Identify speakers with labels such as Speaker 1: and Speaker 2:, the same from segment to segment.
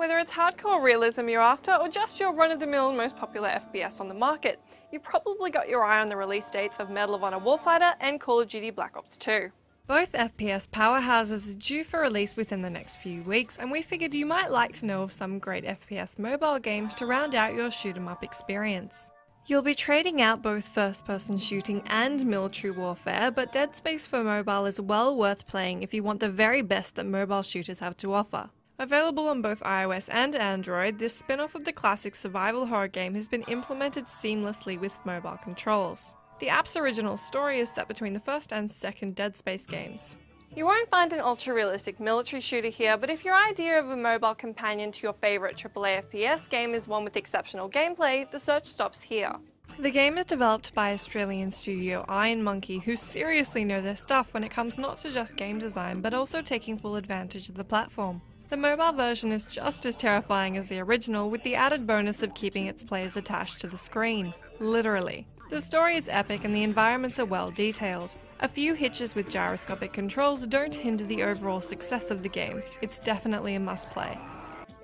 Speaker 1: Whether it's hardcore realism you're after or just your run-of-the-mill most popular FPS on the market, you've probably got your eye on the release dates of Medal of Honor Warfighter and Call of Duty Black Ops 2. Both FPS powerhouses are due for release within the next few weeks, and we figured you might like to know of some great FPS mobile games to round out your shoot-'em-up experience. You'll be trading out both first-person shooting and military warfare, but Dead Space for mobile is well worth playing if you want the very best that mobile shooters have to offer. Available on both iOS and Android, this spin-off of the classic survival horror game has been implemented seamlessly with mobile controls. The app's original story is set between the first and second Dead Space games. You won't find an ultra-realistic military shooter here, but if your idea of a mobile companion to your favourite AAA FPS game is one with exceptional gameplay, the search stops here. The game is developed by Australian studio Iron Monkey, who seriously know their stuff when it comes not to just game design, but also taking full advantage of the platform. The mobile version is just as terrifying as the original, with the added bonus of keeping its players attached to the screen. Literally. The story is epic and the environments are well detailed. A few hitches with gyroscopic controls don't hinder the overall success of the game. It's definitely a must-play.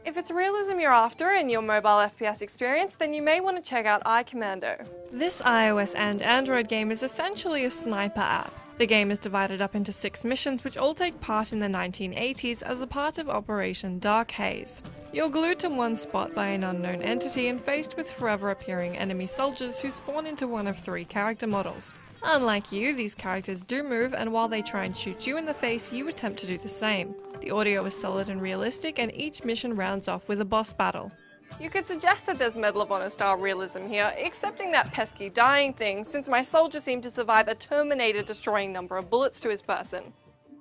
Speaker 1: If it's realism you're after in your mobile FPS experience, then you may want to check out iCommando. This iOS and Android game is essentially a sniper app. The game is divided up into 6 missions which all take part in the 1980s as a part of Operation Dark Haze. You're glued to one spot by an unknown entity and faced with forever appearing enemy soldiers who spawn into one of 3 character models. Unlike you, these characters do move, and while they try and shoot you in the face, you attempt to do the same. The audio is solid and realistic, and each mission rounds off with a boss battle. You could suggest that there's Medal of Honor style realism here, accepting that pesky dying thing, since my soldier seemed to survive a Terminator-destroying number of bullets to his person.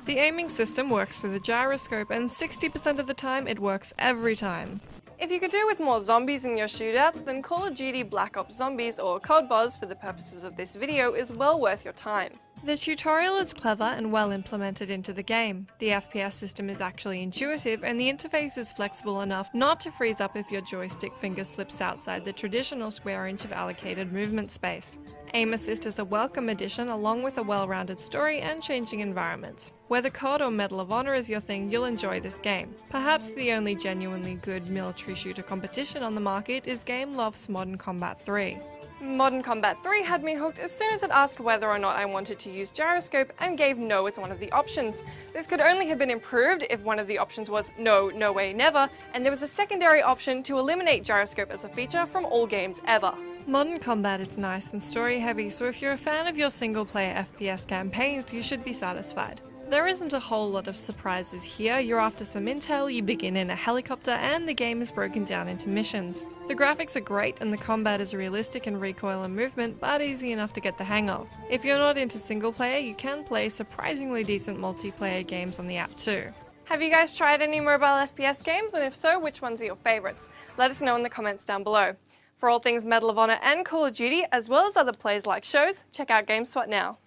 Speaker 1: The aiming system works with a gyroscope, and 60% of the time it works every time. If you could do with more zombies in your shootouts, then Call of Duty Black Ops Zombies, or COD for the purposes of this video, is well worth your time. The tutorial is clever and well implemented into the game. The FPS system is actually intuitive, and the interface is flexible enough not to freeze up if your joystick finger slips outside the traditional square inch of allocated movement space. Aim Assist is a welcome addition along with a well-rounded story and changing environments. Whether COD or Medal of Honor is your thing, you'll enjoy this game. Perhaps the only genuinely good military shooter competition on the market is Gameloft's Modern Combat 3. Modern Combat 3 had me hooked as soon as it asked whether or not I wanted to use gyroscope and gave no as one of the options. This could only have been improved if one of the options was no, no way, never, and there was a secondary option to eliminate gyroscope as a feature from all games ever. Modern Combat is nice and story heavy, so if you're a fan of your single player FPS campaigns, you should be satisfied. There isn't a whole lot of surprises here. You're after some intel, you begin in a helicopter, and the game is broken down into missions. The graphics are great and the combat is realistic in recoil and movement, but easy enough to get the hang of. If you're not into single player, you can play surprisingly decent multiplayer games on the app too. Have you guys tried any mobile FPS games, and if so, which ones are your favourites? Let us know in the comments down below. For all things Medal of Honor and Call of Duty, as well as other plays like shows, check out GameSpot now.